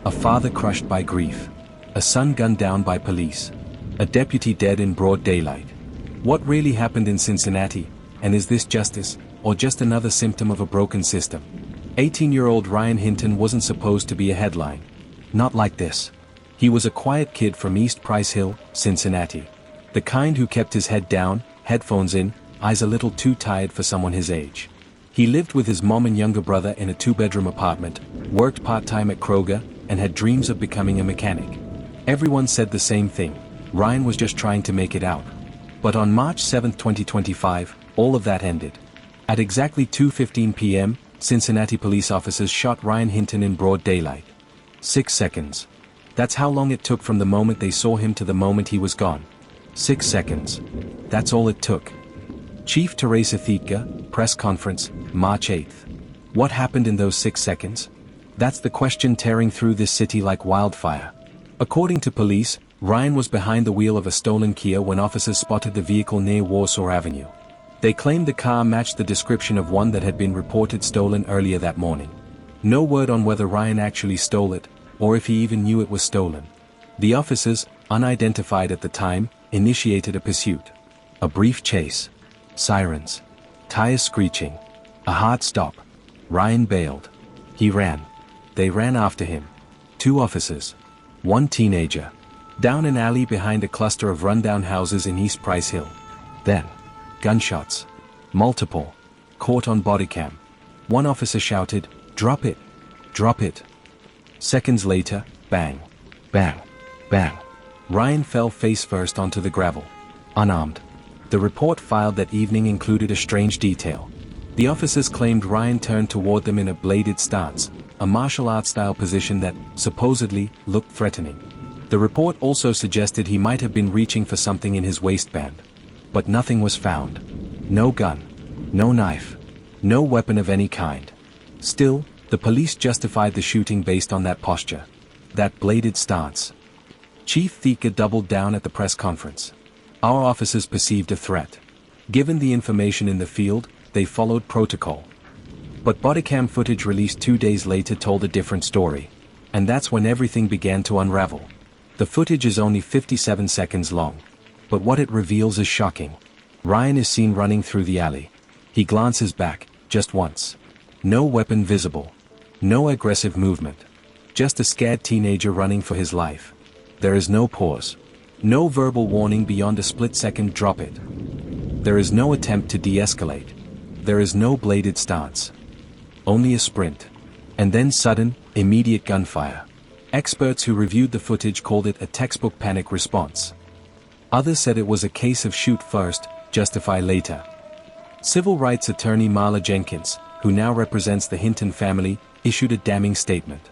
A father crushed by grief. A son gunned down by police. A deputy dead in broad daylight. What really happened in Cincinnati, and is this justice, or just another symptom of a broken system? 18-year-old Ryan Hinton wasn't supposed to be a headline. Not like this. He was a quiet kid from East Price Hill, Cincinnati. The kind who kept his head down, headphones in, eyes a little too tired for someone his age. He lived with his mom and younger brother in a 2-bedroom apartment, worked part-time at Kroger, and had dreams of becoming a mechanic. Everyone said the same thing: Ryan was just trying to make it out. But on March 7, 2025, all of that ended. At exactly 2:15 p.m., Cincinnati police officers shot Ryan Hinton in broad daylight. 6 seconds. That's how long it took from the moment they saw him to the moment he was gone. 6 seconds. That's all it took. Chief Teresa Thietka, press conference, March 8th. What happened in those 6 seconds? That's the question tearing through this city like wildfire. According to police, Ryan was behind the wheel of a stolen Kia when officers spotted the vehicle near Warsaw Avenue. They claimed the car matched the description of one that had been reported stolen earlier that morning. No word on whether Ryan actually stole it, or if he even knew it was stolen. The officers, unidentified at the time, initiated a pursuit. A brief chase. Sirens. Tires screeching. A hard stop. Ryan bailed. He ran. They ran after him. 2 officers. 1 teenager. Down an alley behind a cluster of rundown houses in East Price Hill. Then, gunshots. Multiple. Caught on bodycam. 1 officer shouted, "Drop it! Drop it!" Seconds later, bang. Bang. Bang. Ryan fell face first onto the gravel. Unarmed. The report filed that evening included a strange detail. The officers claimed Ryan turned toward them in a bladed stance, a martial arts style position that, supposedly, looked threatening. The report also suggested he might have been reaching for something in his waistband. But nothing was found. No gun. No knife. No weapon of any kind. Still, the police justified the shooting based on that posture. That bladed stance. Chief Thietka doubled down at the press conference. Our officers perceived a threat. Given the information in the field, they followed protocol. But bodycam footage released 2 days later told a different story. And that's when everything began to unravel. The footage is only 57 seconds long. But what it reveals is shocking. Ryan is seen running through the alley. He glances back, just once. No weapon visible. No aggressive movement. Just a scared teenager running for his life. There is no pause. No verbal warning beyond a split-second "drop it." There is no attempt to de-escalate. There is no bladed stance. Only a sprint. And then sudden, immediate gunfire. Experts who reviewed the footage called it a textbook panic response. Others said it was a case of shoot first, justify later. Civil rights attorney Marla Jenkins, who now represents the Hinton family, issued a damning statement.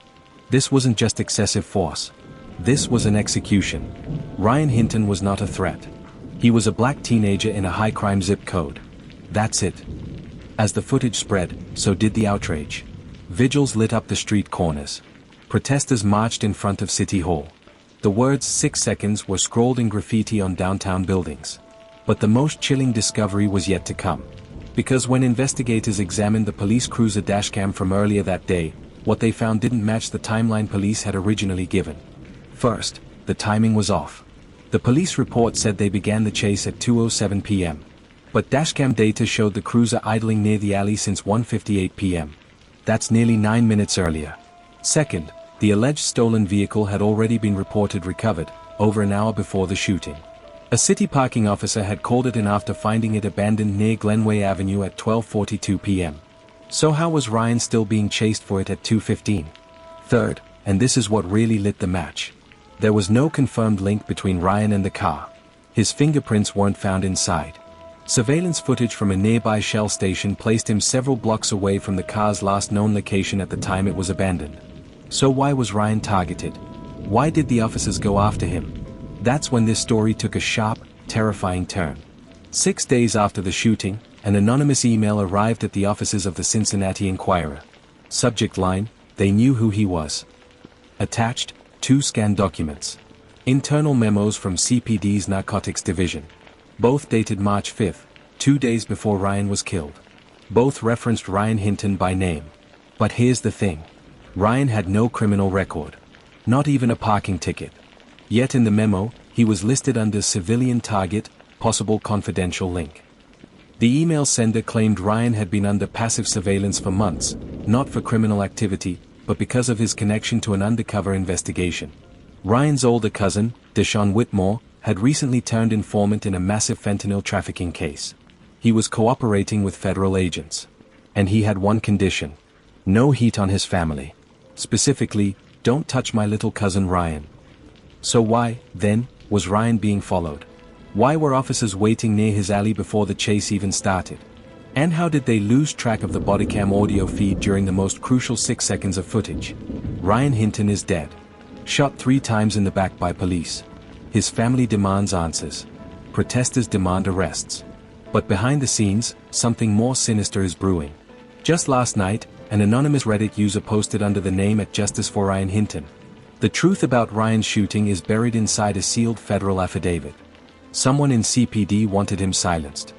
This wasn't just excessive force. This was an execution. Ryan Hinton was not a threat. He was a black teenager in a high-crime zip code. That's it. As the footage spread, so did the outrage. Vigils lit up the street corners. Protesters marched in front of City Hall. The words 6 seconds were scrawled in graffiti on downtown buildings. But the most chilling discovery was yet to come. Because when investigators examined the police cruiser dashcam from earlier that day, what they found didn't match the timeline police had originally given. First, the timing was off. The police report said they began the chase at 2:07 p.m. But dashcam data showed the cruiser idling near the alley since 1:58 p.m. That's nearly 9 minutes earlier. Second, the alleged stolen vehicle had already been reported recovered, over an hour before the shooting. A city parking officer had called it in after finding it abandoned near Glenway Avenue at 12:42 p.m. So how was Ryan still being chased for it at 2:15? Third, and this is what really lit the match. There was no confirmed link between Ryan and the car. His fingerprints weren't found inside. Surveillance footage from a nearby Shell station placed him several blocks away from the car's last known location at the time it was abandoned. So why was Ryan targeted? Why did the officers go after him? That's when this story took a sharp, terrifying turn. 6 days after the shooting, an anonymous email arrived at the offices of the Cincinnati Enquirer. Subject line: they knew who he was. Attached, 2 scanned documents. Internal memos from CPD's Narcotics Division. Both dated March 5, 2 days before Ryan was killed. Both referenced Ryan Hinton by name. But here's the thing. Ryan had no criminal record. Not even a parking ticket. Yet in the memo, he was listed under civilian target, possible confidential link. The email sender claimed Ryan had been under passive surveillance for months, not for criminal activity, but because of his connection to an undercover investigation. Ryan's older cousin, Deshaun Whitmore, had recently turned informant in a massive fentanyl trafficking case. He was cooperating with federal agents. And he had one condition: no heat on his family. Specifically, don't touch my little cousin Ryan. So why, then, was Ryan being followed? Why were officers waiting near his alley before the chase even started? And how did they lose track of the bodycam audio feed during the most crucial 6 seconds of footage? Ryan Hinton is dead. Shot 3 times in the back by police. His family demands answers. Protesters demand arrests. But behind the scenes, something more sinister is brewing. Just last night, an anonymous Reddit user posted under the name @Justice for Ryan Hinton. The truth about Ryan's shooting is buried inside a sealed federal affidavit. Someone in CPD wanted him silenced.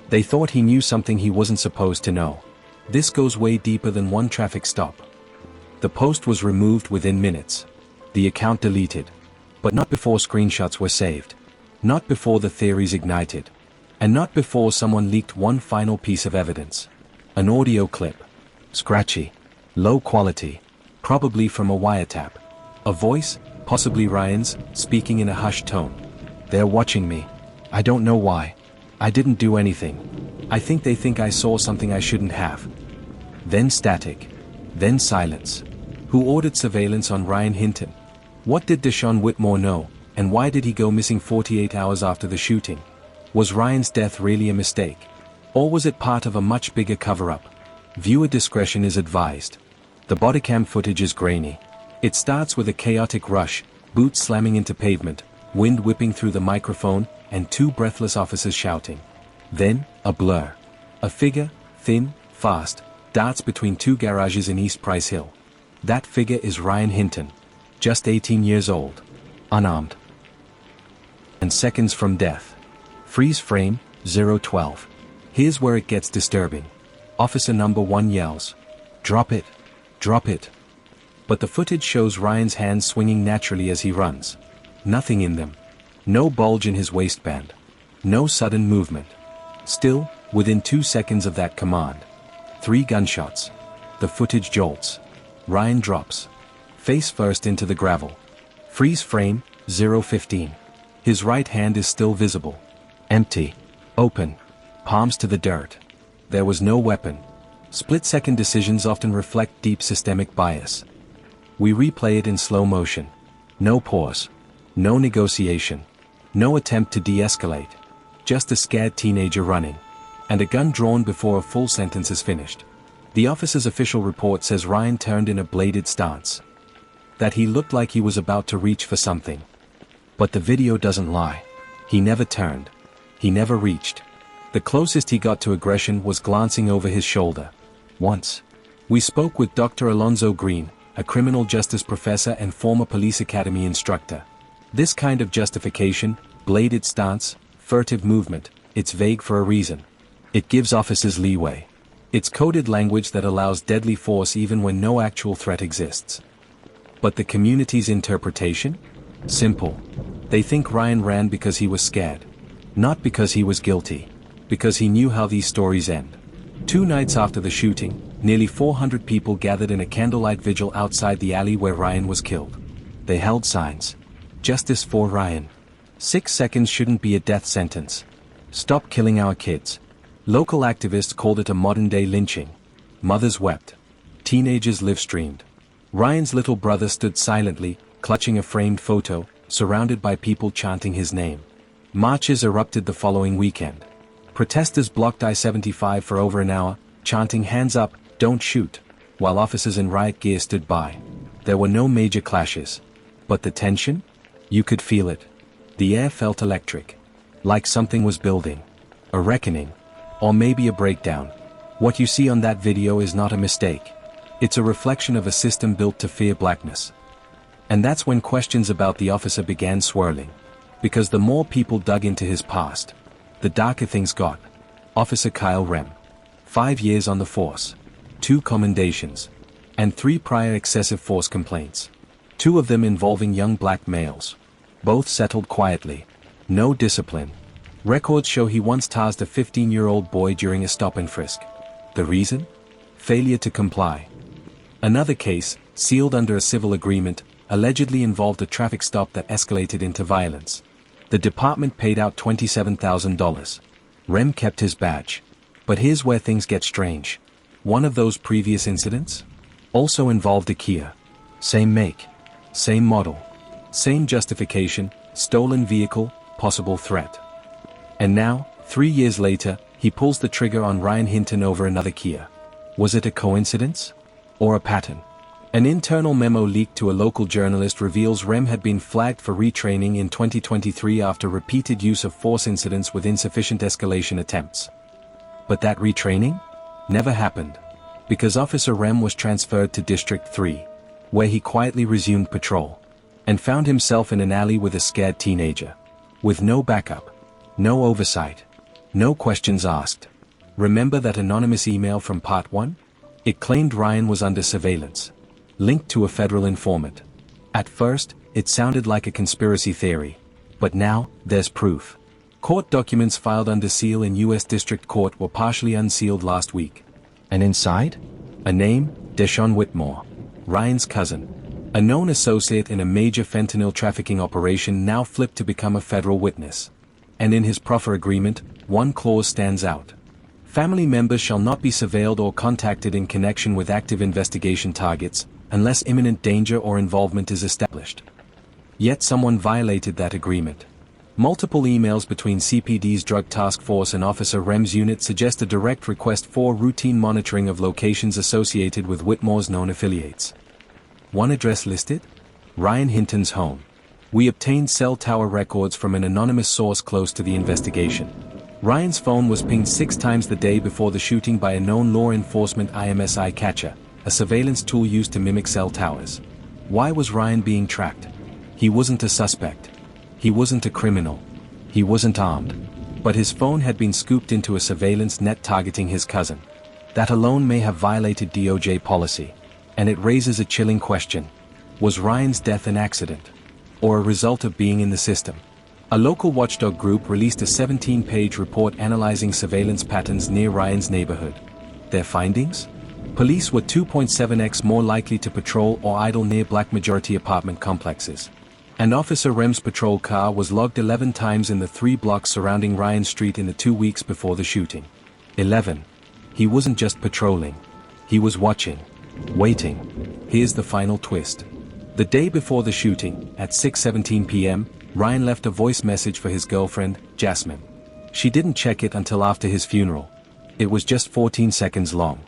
They thought he knew something he wasn't supposed to know. This goes way deeper than one traffic stop. The post was removed within minutes. The account deleted. But not before screenshots were saved. Not before the theories ignited. And not before someone leaked one final piece of evidence. An audio clip. Scratchy. Low quality. Probably from a wiretap. A voice, possibly Ryan's, speaking in a hushed tone. "They're watching me. I don't know why. I didn't do anything. I think they think I saw something I shouldn't have." Then static. Then silence. Who ordered surveillance on Ryan Hinton? What did Deshaun Whitmore know, and why did he go missing 48 hours after the shooting? Was Ryan's death really a mistake? Or was it part of a much bigger cover-up? Viewer discretion is advised. The bodycam footage is grainy. It starts with a chaotic rush, boots slamming into pavement, wind whipping through the microphone, and 2 breathless officers shouting. Then, a blur. A figure, thin, fast, darts between 2 garages in East Price Hill. That figure is Ryan Hinton. Just 18 years old. Unarmed. And seconds from death. Freeze frame, 012. Here's where it gets disturbing. Officer number 1 yells, "Drop it! Drop it!" But the footage shows Ryan's hands swinging naturally as he runs. Nothing in them. No bulge in his waistband. No sudden movement. Still, within 2 seconds of that command. 3 gunshots. The footage jolts. Ryan drops. Face first into the gravel. Freeze frame, 015. His right hand is still visible. Empty. Open. Palms to the dirt. There was no weapon. Split-second decisions often reflect deep systemic bias. We replay it in slow motion. No pause. No negotiation. No attempt to de-escalate. Just a scared teenager running. And a gun drawn before a full sentence is finished. The officer's official report says Ryan turned in a bladed stance. That he looked like he was about to reach for something. But the video doesn't lie. He never turned. He never reached. The closest he got to aggression was glancing over his shoulder. Once. We spoke with Dr. Alonzo Green, a criminal justice professor and former police academy instructor. This kind of justification, bladed stance, furtive movement, it's vague for a reason. It gives officers leeway. It's coded language that allows deadly force even when no actual threat exists. But the community's interpretation? Simple. They think Ryan ran because he was scared. Not because he was guilty. Because he knew how these stories end. 2 nights after the shooting, nearly 400 people gathered in a candlelight vigil outside the alley where Ryan was killed. They held signs. Justice for Ryan. 6 seconds shouldn't be a death sentence. Stop killing our kids. Local activists called it a modern-day lynching. Mothers wept. Teenagers live-streamed. Ryan's little brother stood silently, clutching a framed photo, surrounded by people chanting his name. Marches erupted the following weekend. Protesters blocked I-75 for over an hour, chanting "Hands up, don't shoot," while officers in riot gear stood by. There were no major clashes. But the tension? You could feel it. The air felt electric. Like something was building. A reckoning. Or maybe a breakdown. What you see on that video is not a mistake. It's a reflection of a system built to fear blackness. And that's when questions about the officer began swirling. Because the more people dug into his past, the darker things got. Officer Kyle Rem. 5 years on the force. 2 commendations. And 3 prior excessive force complaints. 2 of them involving young black males. Both settled quietly. No discipline. Records show he once tasked a 15-year-old boy during a stop and frisk. The reason? Failure to comply. Another case, sealed under a civil agreement, allegedly involved a traffic stop that escalated into violence. The department paid out $27,000. Rem kept his badge. But here's where things get strange. One of those previous incidents also involved a Kia. Same make, same model, same justification, stolen vehicle, possible threat. And now, 3 years later, he pulls the trigger on Ryan Hinton over another Kia. Was it a coincidence? Or a pattern? An internal memo leaked to a local journalist reveals Rem had been flagged for retraining in 2023 after repeated use of force incidents with insufficient escalation attempts. But that retraining never happened, because Officer Rem was transferred to District 3, where he quietly resumed patrol, and found himself in an alley with a scared teenager. With no backup, no oversight, no questions asked. Remember that anonymous email from Part 1? It claimed Ryan was under surveillance, linked to a federal informant. At first, it sounded like a conspiracy theory, but now, there's proof. Court documents filed under seal in U.S. District Court were partially unsealed last week. And inside? A name, Deshaun Whitmore, Ryan's cousin. A known associate in a major fentanyl trafficking operation now flipped to become a federal witness. And in his proffer agreement, one clause stands out. Family members shall not be surveilled or contacted in connection with active investigation targets, unless imminent danger or involvement is established. Yet someone violated that agreement. Multiple emails between CPD's Drug Task Force and Officer Rem's unit suggest a direct request for routine monitoring of locations associated with Whitmore's known affiliates. One address listed? Ryan Hinton's home. We obtained cell tower records from an anonymous source close to the investigation. Ryan's phone was pinged 6 times the day before the shooting by a known law enforcement IMSI catcher, a surveillance tool used to mimic cell towers. Why was Ryan being tracked? He wasn't a suspect. He wasn't a criminal. He wasn't armed. But his phone had been scooped into a surveillance net targeting his cousin. That alone may have violated DOJ policy. And it raises a chilling question. Was Ryan's death an accident? Or a result of being in the system? A local watchdog group released a 17-page report analyzing surveillance patterns near Ryan's neighborhood. Their findings? Police were 2.7x more likely to patrol or idle near black majority apartment complexes. And Officer Rem's patrol car was logged 11 times in the 3 blocks surrounding Ryan Street in the 2 weeks before the shooting. 11. He wasn't just patrolling. He was watching. Waiting. Here's the final twist. The day before the shooting, at 6:17 p.m., Ryan left a voice message for his girlfriend, Jasmine. She didn't check it until after his funeral. It was just 14 seconds long.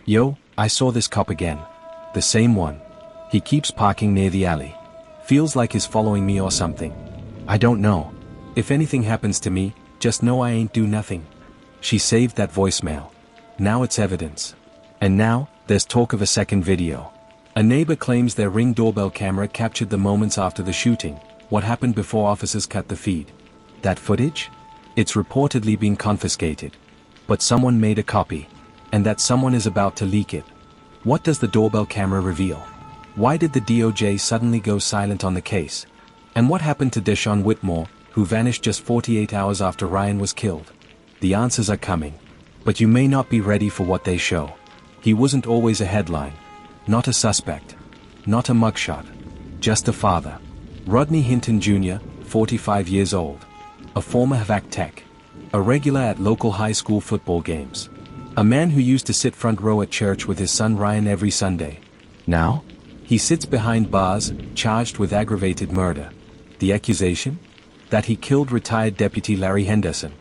Yo, I saw this cop again. The same one. He keeps parking near the alley. Feels like he's following me or something. I don't know. If anything happens to me, just know I ain't do nothing. She saved that voicemail. Now it's evidence. And now, there's talk of a second video. A neighbor claims their Ring doorbell camera captured the moments after the shooting, what happened before officers cut the feed. That footage? It's reportedly been confiscated. But someone made a copy. And that someone is about to leak it. What does the doorbell camera reveal? Why did the DOJ suddenly go silent on the case? And what happened to Deshaun Whitmore, who vanished just 48 hours after Ryan was killed? The answers are coming. But you may not be ready for what they show. He wasn't always a headline. Not a suspect. Not a mugshot. Just a father. Rodney Hinton Jr., 45 years old. A former HVAC tech. A regular at local high school football games. A man who used to sit front row at church with his son Ryan every Sunday. Now? He sits behind bars, charged with aggravated murder. The accusation? That he killed retired Deputy Larry Henderson.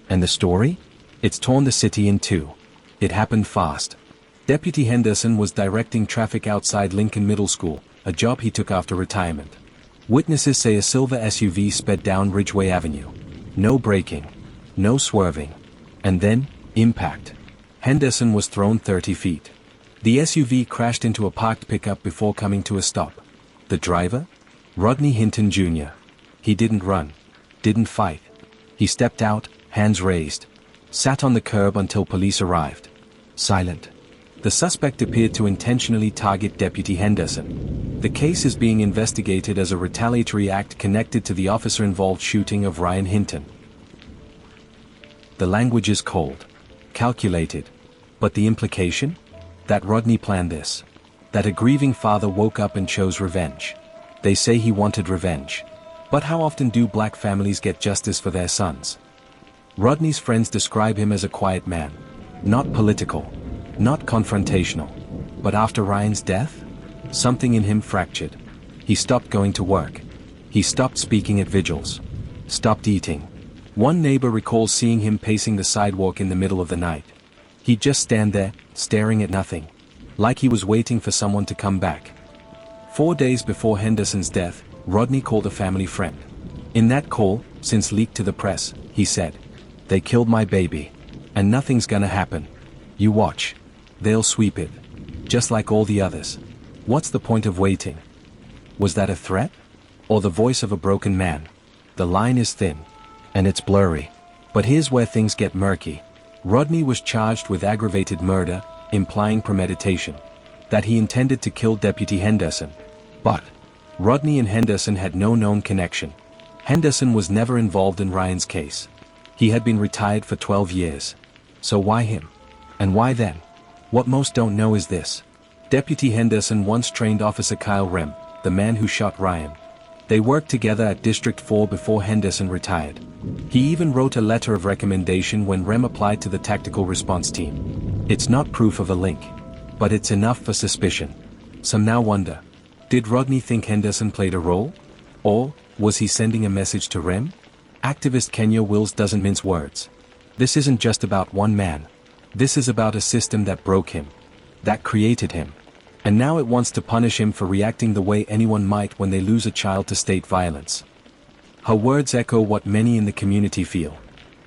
And the story? It's torn the city in two. It happened fast. Deputy Henderson was directing traffic outside Lincoln Middle School, a job he took after retirement. Witnesses say a silver SUV sped down Ridgeway Avenue. No braking. No swerving. And then, impact. Henderson was thrown 30 feet. The SUV crashed into a parked pickup before coming to a stop. The driver? Rodney Hinton Jr. He didn't run. Didn't fight. He stepped out, hands raised. Sat on the curb until police arrived. Silent. The suspect appeared to intentionally target Deputy Henderson. The case is being investigated as a retaliatory act connected to the officer-involved shooting of Ryan Hinton. The language is cold, calculated. But the implication? That Rodney planned this. That a grieving father woke up and chose revenge. They say he wanted revenge. But how often do black families get justice for their sons? Rodney's friends describe him as a quiet man. Not political. Not confrontational. But after Ryan's death? Something in him fractured. He stopped going to work. He stopped speaking at vigils. Stopped eating. One neighbor recalls seeing him pacing the sidewalk in the middle of the night. He'd just stand there, staring at nothing. Like he was waiting for someone to come back. 4 days before Henderson's death, Rodney called a family friend. In that call, since leaked to the press, he said, "They killed my baby. And nothing's gonna happen. You watch. They'll sweep it. Just like all the others. What's the point of waiting?" Was that a threat? Or the voice of a broken man? The line is thin. And it's blurry. But here's where things get murky. Rodney was charged with aggravated murder, implying premeditation. That he intended to kill Deputy Henderson. But Rodney and Henderson had no known connection. Henderson was never involved in Ryan's case. He had been retired for 12 years. So why him? And why then? What most don't know is this. Deputy Henderson once trained Officer Kyle Rem, the man who shot Ryan. They worked together at District 4 before Henderson retired. He even wrote a letter of recommendation when Rem applied to the tactical response team. It's not proof of a link. But it's enough for suspicion. Some now wonder, did Rodney think Henderson played a role? Or was he sending a message to Rem? Activist Kenya Wills doesn't mince words. This isn't just about one man. This is about a system that broke him. That created him. And now it wants to punish him for reacting the way anyone might when they lose a child to state violence. Her words echo what many in the community feel.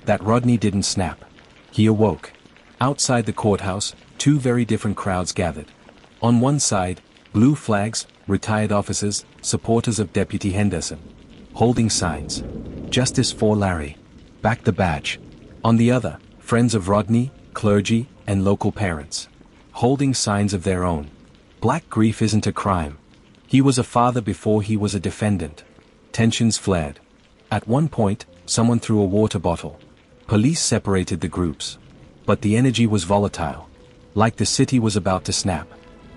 That Rodney didn't snap. He awoke. Outside the courthouse, two very different crowds gathered. On one side, blue flags, retired officers, supporters of Deputy Henderson. Holding signs. Justice for Larry. Back the badge. On the other, friends of Rodney, clergy, and local parents. Holding signs of their own. Black grief isn't a crime. He was a father before he was a defendant. Tensions flared. At one point, someone threw a water bottle. Police separated the groups. But the energy was volatile. Like the city was about to snap.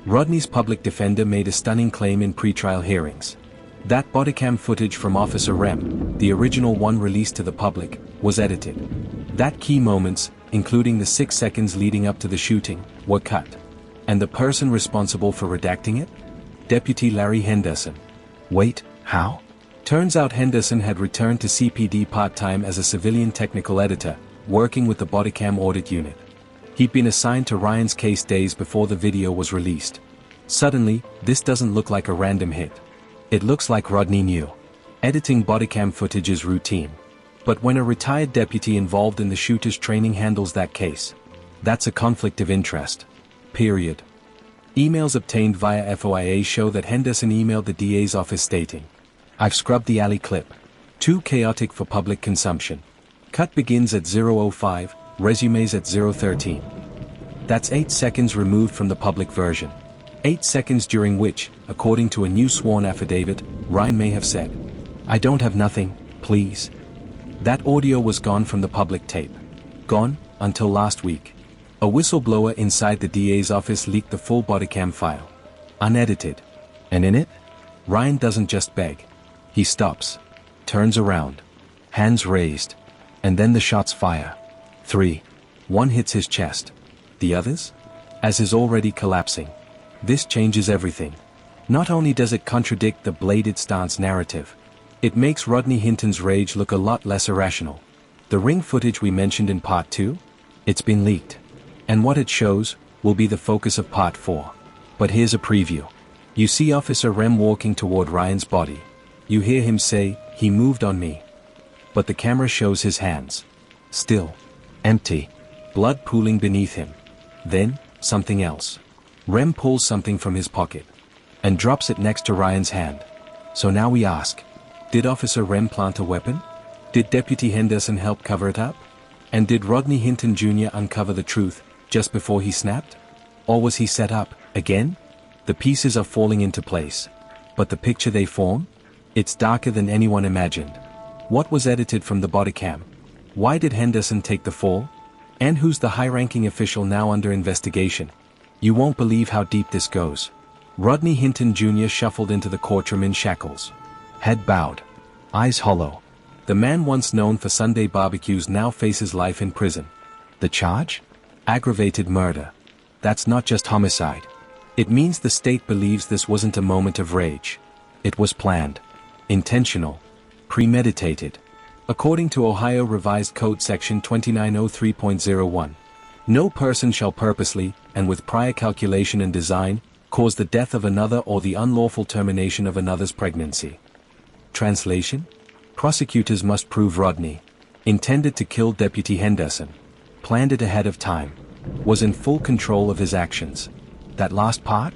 Rodney's public defender made a stunning claim in pretrial hearings. That bodycam footage from Officer Rem, the original one released to the public, was edited. That key moments, including the 6 seconds leading up to the shooting, were cut. And the person responsible for redacting it? Deputy Larry Henderson. Wait, how? Turns out Henderson had returned to CPD part-time as a civilian technical editor, working with the bodycam audit unit. He'd been assigned to Ryan's case days before the video was released. Suddenly, this doesn't look like a random hit. It looks like Rodney knew. Editing bodycam footage is routine. But when a retired deputy involved in the shooter's training handles that case, that's a conflict of interest. Period. Emails obtained via FOIA show that Henderson emailed the DA's office stating, "I've scrubbed the alley clip. Too chaotic for public consumption. Cut begins at 0:05, resumes at 0:13. That's 8 seconds removed from the public version. 8 seconds during which, according to a new sworn affidavit, Ryan may have said, "I don't have nothing, please." That audio was gone from the public tape. Gone, until last week. A whistleblower inside the DA's office leaked the full bodycam file. Unedited. And in it? Ryan doesn't just beg. He stops. Turns around. Hands raised. And then the shots fire. 3. One hits his chest. The others? As is already collapsing. This changes everything. Not only does it contradict the bladed stance narrative, it makes Rodney Hinton's rage look a lot less irrational. The ring footage we mentioned in part 2? It's been leaked. And what it shows, will be the focus of part 4. But here's a preview. You see Officer Rem walking toward Ryan's body. You hear him say, "He moved on me." But the camera shows his hands. Still. Empty. Blood pooling beneath him. Then, something else. Rem pulls something from his pocket. And drops it next to Ryan's hand. So now we ask. Did Officer Rem plant a weapon? Did Deputy Henderson help cover it up? And did Rodney Hinton Jr. uncover the truth, just before he snapped? Or was he set up, again? The pieces are falling into place. But the picture they form? It's darker than anyone imagined. What was edited from the body cam? Why did Henderson take the fall? And who's the high-ranking official now under investigation? You won't believe how deep this goes. Rodney Hinton Jr. shuffled into the courtroom in shackles. Head bowed. Eyes hollow. The man once known for Sunday barbecues now faces life in prison. The charge? Aggravated murder. That's not just homicide. It means the state believes this wasn't a moment of rage. It was planned. Intentional. Premeditated. According to Ohio Revised Code Section 2903.01. No person shall purposely, and with prior calculation and design, cause the death of another or the unlawful termination of another's pregnancy. Translation? Prosecutors must prove Rodney intended to kill Deputy Henderson, planned it ahead of time, was in full control of his actions. That last part?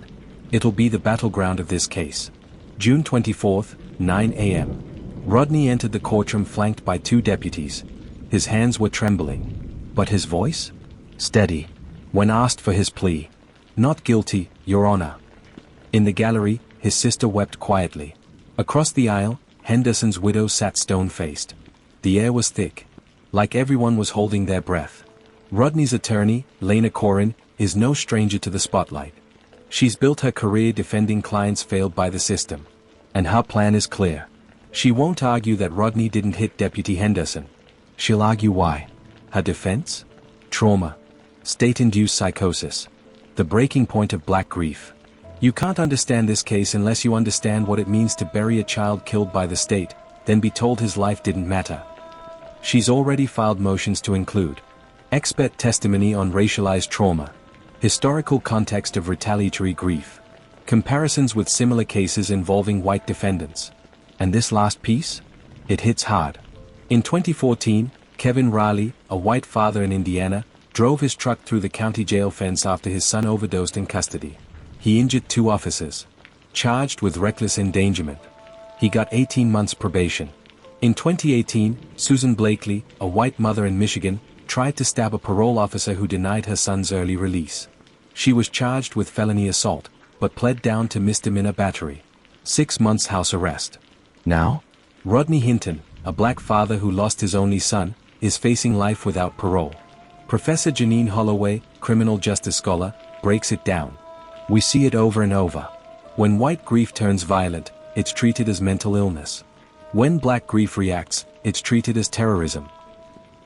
It'll be the battleground of this case. June 24, 9 a.m. Rodney entered the courtroom flanked by 2 deputies. His hands were trembling. But his voice? Steady. When asked for his plea. Not guilty, Your Honor. In the gallery, his sister wept quietly. Across the aisle, Henderson's widow sat stone-faced. The air was thick. Like everyone was holding their breath. Rodney's attorney, Lena Corrin, is no stranger to the spotlight. She's built her career defending clients failed by the system. And her plan is clear. She won't argue that Rodney didn't hit Deputy Henderson. She'll argue why. Her defense? Trauma. State-induced psychosis. The breaking point of black grief. You can't understand this case unless you understand what it means to bury a child killed by the state, then be told his life didn't matter. She's already filed motions to include expert testimony on racialized trauma, historical context of retaliatory grief, comparisons with similar cases involving white defendants. And this last piece? It hits hard. In 2014, Kevin Riley, a white father in Indiana, drove his truck through the county jail fence after his son overdosed in custody. He injured 2 officers. Charged with reckless endangerment. He got 18 months probation. In 2018, Susan Blakely, a white mother in Michigan, tried to stab a parole officer who denied her son's early release. She was charged with felony assault, but pled down to misdemeanor battery. 6 months house arrest. Now? Rodney Hinton, a black father who lost his only son, is facing life without parole. Professor Janine Holloway, criminal justice scholar, breaks it down. We see it over and over. When white grief turns violent, it's treated as mental illness. When black grief reacts, it's treated as terrorism.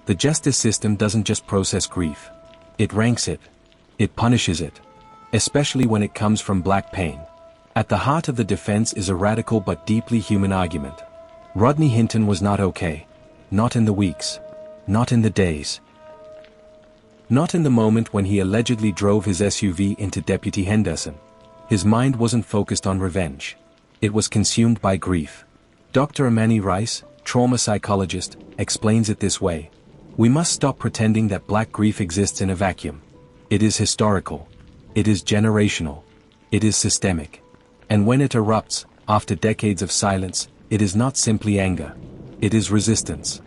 The justice system doesn't just process grief. It ranks it. It punishes it. Especially when it comes from black pain. At the heart of the defense is a radical but deeply human argument. Rodney Hinton was not okay. Not in the weeks. Not in the days. Not in the moment when he allegedly drove his SUV into Deputy Henderson. His mind wasn't focused on revenge. It was consumed by grief. Dr. Amani Rice, trauma psychologist, explains it this way. We must stop pretending that black grief exists in a vacuum. It is historical. It is generational. It is systemic. And when it erupts, after decades of silence, it is not simply anger. It is resistance.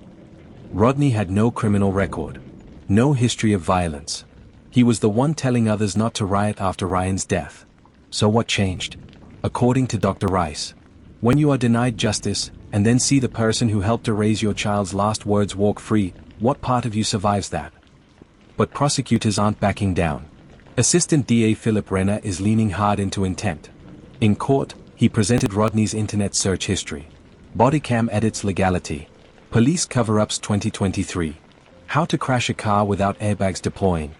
Rodney had no criminal record. No history of violence. He was the one telling others not to riot after Ryan's death. So what changed? According to Dr. Rice, when you are denied justice, and then see the person who helped erase your child's last words walk free, what part of you survives that? But prosecutors aren't backing down. Assistant DA Philip Renner is leaning hard into intent. In court, he presented Rodney's internet search history. Bodycam edits legality. Police cover-ups 2023. How to crash a car without airbags deploying.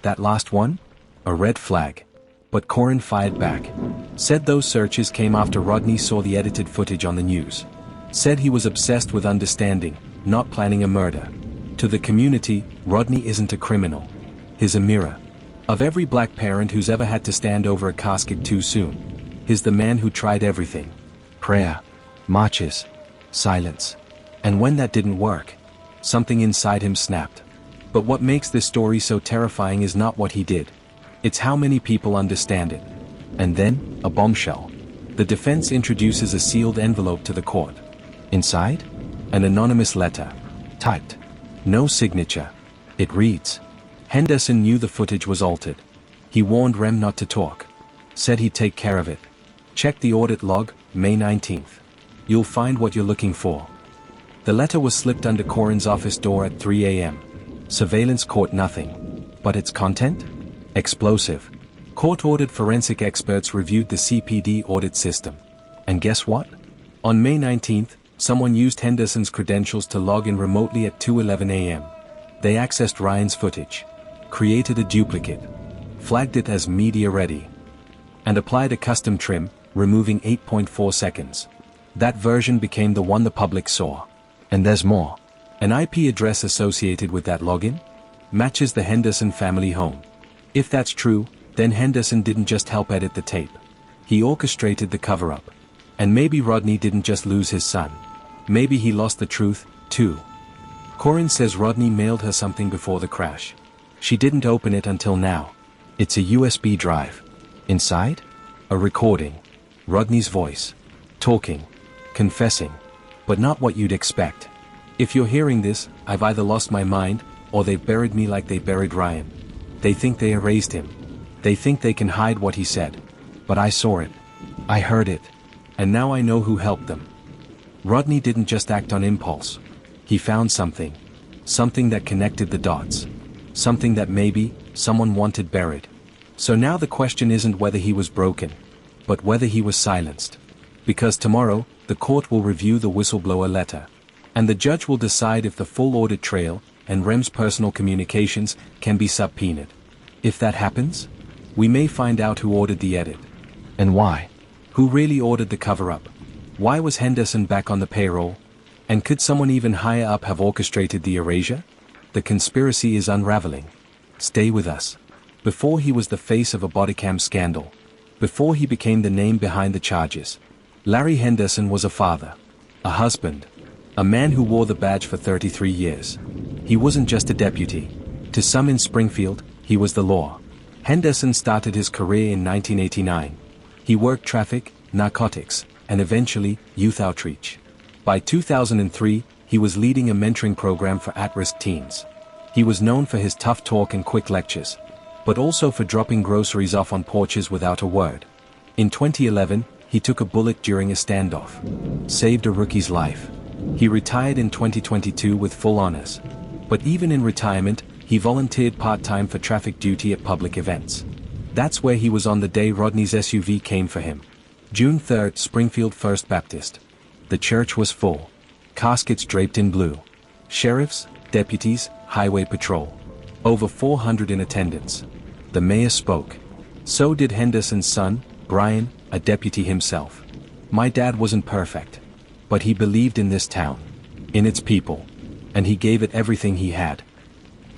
That last one? A red flag. But Corrin fired back. Said those searches came after Rodney saw the edited footage on the news. Said he was obsessed with understanding, not planning a murder. To the community, Rodney isn't a criminal. He's a mirror. Of every black parent who's ever had to stand over a casket too soon. He's the man who tried everything. Prayer. Marches. Silence. And when that didn't work, something inside him snapped. But what makes this story so terrifying is not what he did. It's how many people understand it. And then, a bombshell. The defense introduces a sealed envelope to the court. Inside? An anonymous letter. Typed. No signature. It reads. Henderson knew the footage was altered. He warned Rem not to talk. Said he'd take care of it. Check the audit log, May 19th. You'll find what you're looking for. The letter was slipped under Corin's office door at 3 a.m. Surveillance caught nothing. But its content? Explosive. Court-ordered forensic experts reviewed the CPD audit system. And guess what? On May 19th, someone used Henderson's credentials to log in remotely at 2:11 a.m. They accessed Ryan's footage, created a duplicate, flagged it as media ready, and applied a custom trim, removing 8.4 seconds. That version became the one the public saw. And there's more. An IP address associated with that login matches the Henderson family home. If that's true, then Henderson didn't just help edit the tape. He orchestrated the cover-up. And maybe Rodney didn't just lose his son. Maybe he lost the truth, too. Corin says Rodney mailed her something before the crash. She didn't open it until now. It's a USB drive. Inside? A recording. Rodney's voice. Talking. Confessing. But not what you'd expect. If you're hearing this, I've either lost my mind, or they've buried me like they buried Ryan. They think they erased him. They think they can hide what he said. But I saw it. I heard it. And now I know who helped them. Rodney didn't just act on impulse. He found something. Something that connected the dots. Something that maybe someone wanted buried. So now the question isn't whether he was broken, but whether he was silenced. Because tomorrow, the court will review the whistleblower letter. And the judge will decide if the full audit trail and Rem's personal communications can be subpoenaed. If that happens, we may find out who ordered the edit. And why. Who really ordered the cover-up? Why was Henderson back on the payroll? And could someone even higher up have orchestrated the erasure? The conspiracy is unraveling. Stay with us. Before he was the face of a bodycam scandal. Before he became the name behind the charges. Larry Henderson was a father. A husband. A man who wore the badge for 33 years. He wasn't just a deputy. To some in Springfield, he was the law. Henderson started his career in 1989. He worked traffic, narcotics, and eventually, youth outreach. By 2003, he was leading a mentoring program for at-risk teens. He was known for his tough talk and quick lectures, but also for dropping groceries off on porches without a word. In 2011, he took a bullet during a standoff. Saved a rookie's life. He retired in 2022 with full honors. But even in retirement, he volunteered part-time for traffic duty at public events. That's where he was on the day Rodney's SUV came for him. June 3rd, Springfield First Baptist. The church was full. Caskets draped in blue. Sheriffs, deputies, highway patrol. Over 400 in attendance. The mayor spoke. So did Henderson's son, Brian, a deputy himself. My dad wasn't perfect. But he believed in this town. In its people. And he gave it everything he had.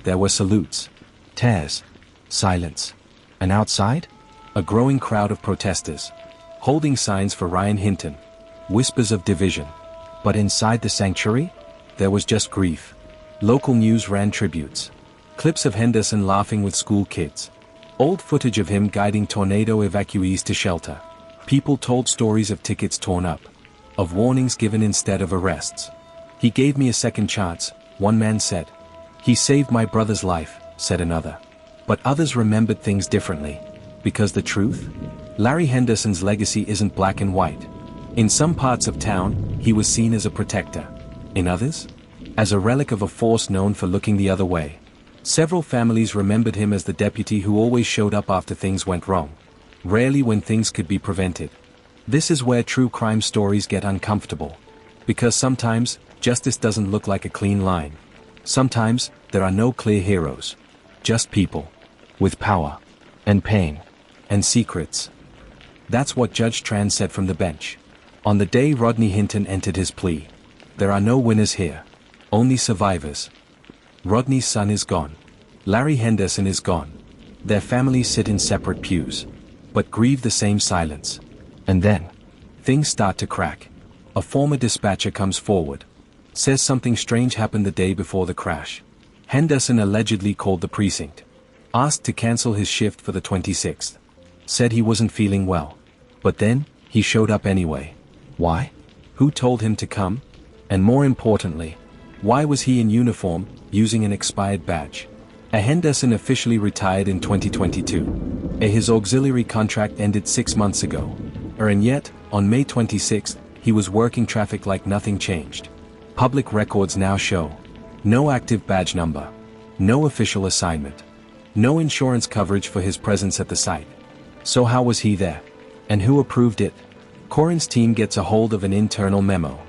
There were salutes. Tears. Silence. And outside? A growing crowd of protesters. Holding signs for Ryan Hinton. Whispers of division. But inside the sanctuary? There was just grief. Local news ran tributes. Clips of Henderson laughing with school kids. Old footage of him guiding tornado evacuees to shelter. People told stories of tickets torn up. Of warnings given instead of arrests. He gave me a second chance, one man said. He saved my brother's life, said another. But others remembered things differently. Because the truth? Larry Henderson's legacy isn't black and white. In some parts of town, he was seen as a protector. In others? As a relic of a force known for looking the other way. Several families remembered him as the deputy who always showed up after things went wrong. Rarely when things could be prevented. This is where true crime stories get uncomfortable. Because sometimes, justice doesn't look like a clean line. Sometimes, there are no clear heroes. Just people. With power. And pain. And secrets. That's what Judge Tran said from the bench. On the day Rodney Hinton entered his plea. There are no winners here. Only survivors. Rodney's son is gone. Larry Henderson is gone. Their families sit in separate pews. But grieve the same silence. And then, things start to crack. A former dispatcher comes forward. Says something strange happened the day before the crash. Henderson allegedly called the precinct. Asked to cancel his shift for the 26th. Said he wasn't feeling well. But then, he showed up anyway. Why? Who told him to come? And more importantly, why was he in uniform, using an expired badge? Henderson officially retired in 2022. His auxiliary contract ended 6 months ago. And yet, on May 26, he was working traffic like nothing changed. Public records now show no active badge number, no official assignment, no insurance coverage for his presence at the site. So how was he there? And who approved it? Corin's team gets a hold of an internal memo,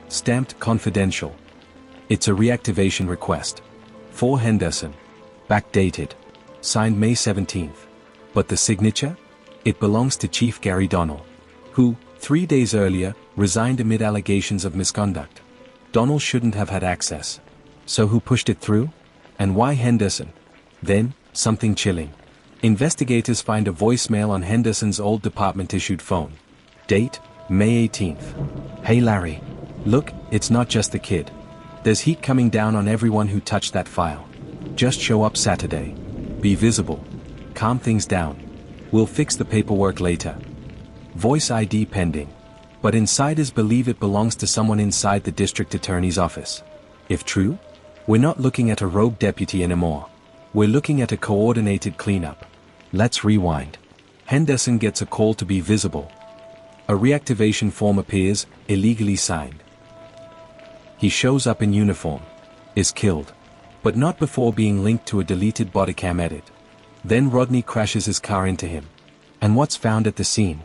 stamped confidential. It's a reactivation request. For Henderson. Backdated. Signed May 17th. But the signature? It belongs to Chief Gary Donnell, who, 3 days earlier, resigned amid allegations of misconduct. Donnell shouldn't have had access. So who pushed it through? And why Henderson? Then, something chilling. Investigators find a voicemail on Henderson's old department-issued phone. Date, May 18th. Hey Larry. Look, it's not just the kid. There's heat coming down on everyone who touched that file. Just show up Saturday. Be visible. Calm things down. We'll fix the paperwork later. Voice ID pending. But insiders believe it belongs to someone inside the district attorney's office. If true, we're not looking at a rogue deputy anymore. We're looking at a coordinated cleanup. Let's rewind. Henderson gets a call to be visible. A reactivation form appears, illegally signed. He shows up in uniform. Is killed. But not before being linked to a deleted bodycam edit. Then Rodney crashes his car into him. And what's found at the scene?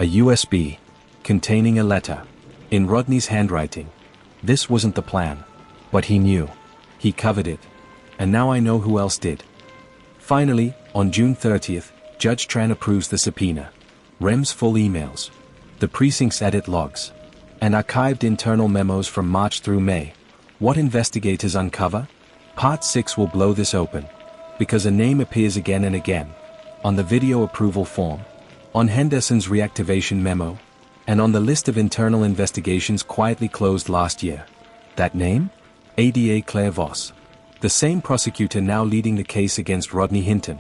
A USB. Containing a letter. In Rodney's handwriting. This wasn't the plan. But he knew. He covered it. And now I know who else did. Finally, on June 30th, Judge Tran approves the subpoena. Rem's full emails. The precinct's edit logs. And archived internal memos from March through May. What investigators uncover? Part 6 will blow this open. Because a name appears again and again. On the video approval form. On Henderson's reactivation memo. And on the list of internal investigations quietly closed last year. That name? ADA Claire Voss. The same prosecutor now leading the case against Rodney Hinton.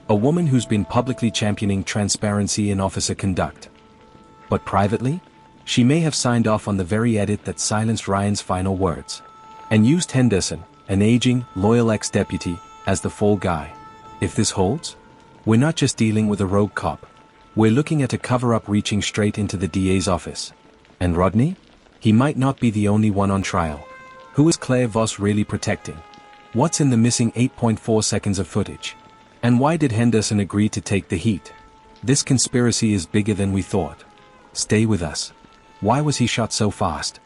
A woman who's been publicly championing transparency in officer conduct. But privately? She may have signed off on the very edit that silenced Ryan's final words. And used Henderson, an aging, loyal ex-deputy, as the fall guy. If this holds, we're not just dealing with a rogue cop. We're looking at a cover-up reaching straight into the DA's office. And Rodney? He might not be the only one on trial. Who is Claire Voss really protecting? What's in the missing 8.4 seconds of footage? And why did Henderson agree to take the heat? This conspiracy is bigger than we thought. Stay with us. Why was he shot so fast?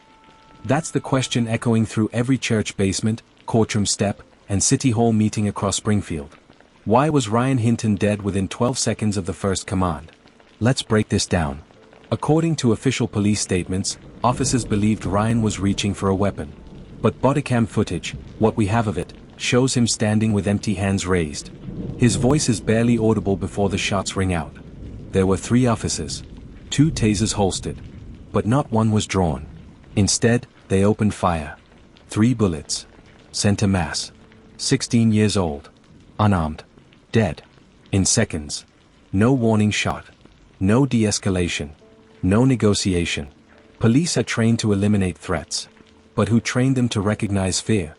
That's the question echoing through every church basement, courtroom step, and city hall meeting across Springfield. Why was Ryan Hinton dead within 12 seconds of the first command? Let's break this down. According to official police statements, officers believed Ryan was reaching for a weapon. But bodycam footage, what we have of it, shows him standing with empty hands raised. His voice is barely audible before the shots ring out. There were 3 officers. 2 tasers holstered. But not one was drawn. Instead, they opened fire. 3 bullets. Center mass. 16 years old. Unarmed. Dead. In seconds. No warning shot. No de-escalation. No negotiation. Police are trained to eliminate threats. But who trained them to recognize fear?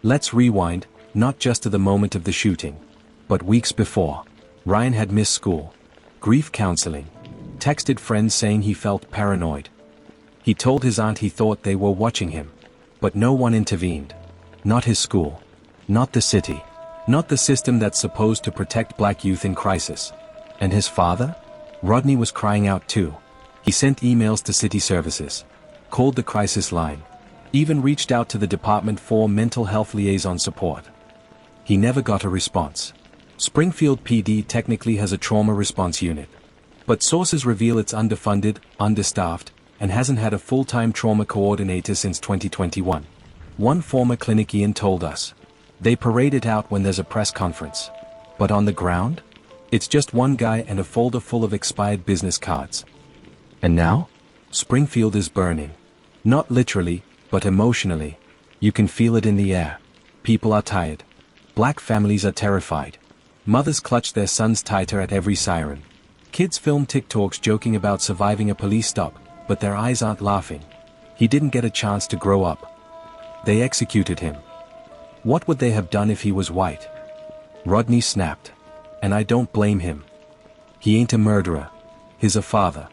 Let's rewind, not just to the moment of the shooting. But weeks before. Ryan had missed school. Grief counseling. Texted friends saying he felt paranoid. He told his aunt he thought they were watching him. But no one intervened. Not his school. Not the city. Not the system that's supposed to protect black youth in crisis. And his father? Rodney was crying out too. He sent emails to city services. Called the crisis line. Even reached out to the Department for Mental Health Liaison Support. He never got a response. Springfield PD technically has a trauma response unit. But sources reveal it's underfunded, understaffed, and hasn't had a full-time trauma coordinator since 2021. One former clinician told us. They parade it out when there's a press conference. But on the ground? It's just one guy and a folder full of expired business cards. And now? Springfield is burning. Not literally, but emotionally. You can feel it in the air. People are tired. Black families are terrified. Mothers clutch their sons tighter at every siren. Kids film TikToks joking about surviving a police stop, but their eyes aren't laughing. He didn't get a chance to grow up. They executed him. What would they have done if he was white? Rodney snapped. And I don't blame him. He ain't a murderer. He's a father.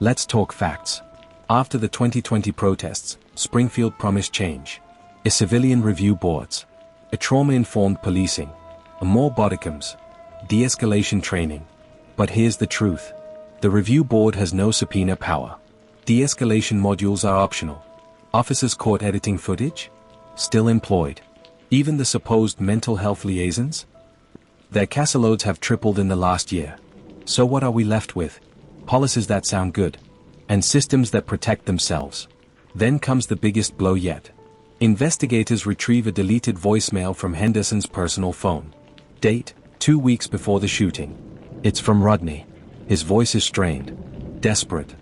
Let's talk facts. After the 2020 protests, Springfield promised change. A civilian review boards. A trauma-informed policing. A more bodicams. De-escalation training. But here's the truth. The review board has no subpoena power. De-escalation modules are optional. Officers caught editing footage? Still employed. Even the supposed mental health liaisons? Their caseloads have tripled in the last year. So what are we left with? Policies that sound good. And systems that protect themselves. Then comes the biggest blow yet. Investigators retrieve a deleted voicemail from Henderson's personal phone. Date, 2 weeks before the shooting. It's from Rodney. His voice is strained. Desperate.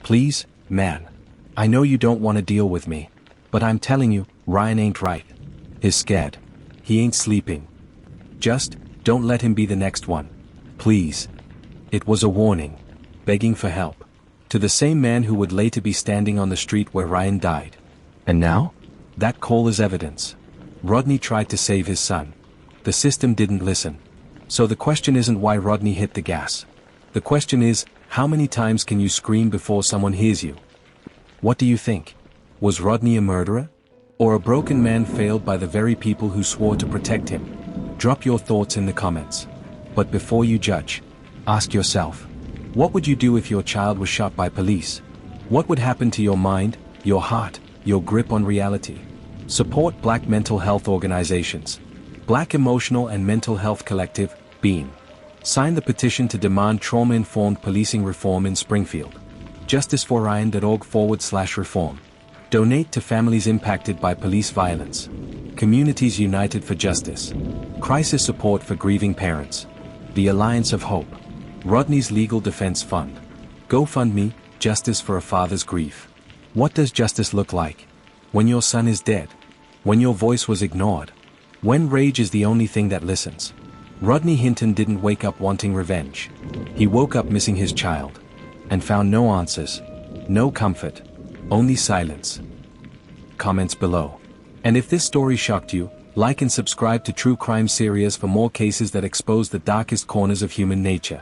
Please, man. I know you don't want to deal with me. But I'm telling you, Ryan ain't right. He's scared. He ain't sleeping. Just, don't let him be the next one. Please. It was a warning. Begging for help. To the same man who would later be standing on the street where Ryan died. And now? That call is evidence. Rodney tried to save his son. The system didn't listen. So the question isn't why Rodney hit the gas. The question is, how many times can you scream before someone hears you? What do you think? Was Rodney a murderer? Or a broken man failed by the very people who swore to protect him? Drop your thoughts in the comments. But before you judge, ask yourself, what would you do if your child was shot by police? What would happen to your mind, your heart, your grip on reality? Support Black mental health organizations. Black Emotional and Mental Health Collective, BEAM. Sign the petition to demand trauma-informed policing reform in Springfield. justiceforryan.org/reform. Donate to families impacted by police violence. Communities United for Justice. Crisis support for grieving parents. The Alliance of Hope. Rodney's Legal Defense Fund. GoFundMe, Justice for a Father's Grief. What does justice look like? When your son is dead. When your voice was ignored. When rage is the only thing that listens. Rodney Hinton didn't wake up wanting revenge. He woke up missing his child. And found no answers. No comfort. Only silence. Comments below. And if this story shocked you, like and subscribe to True Crime Series for more cases that expose the darkest corners of human nature.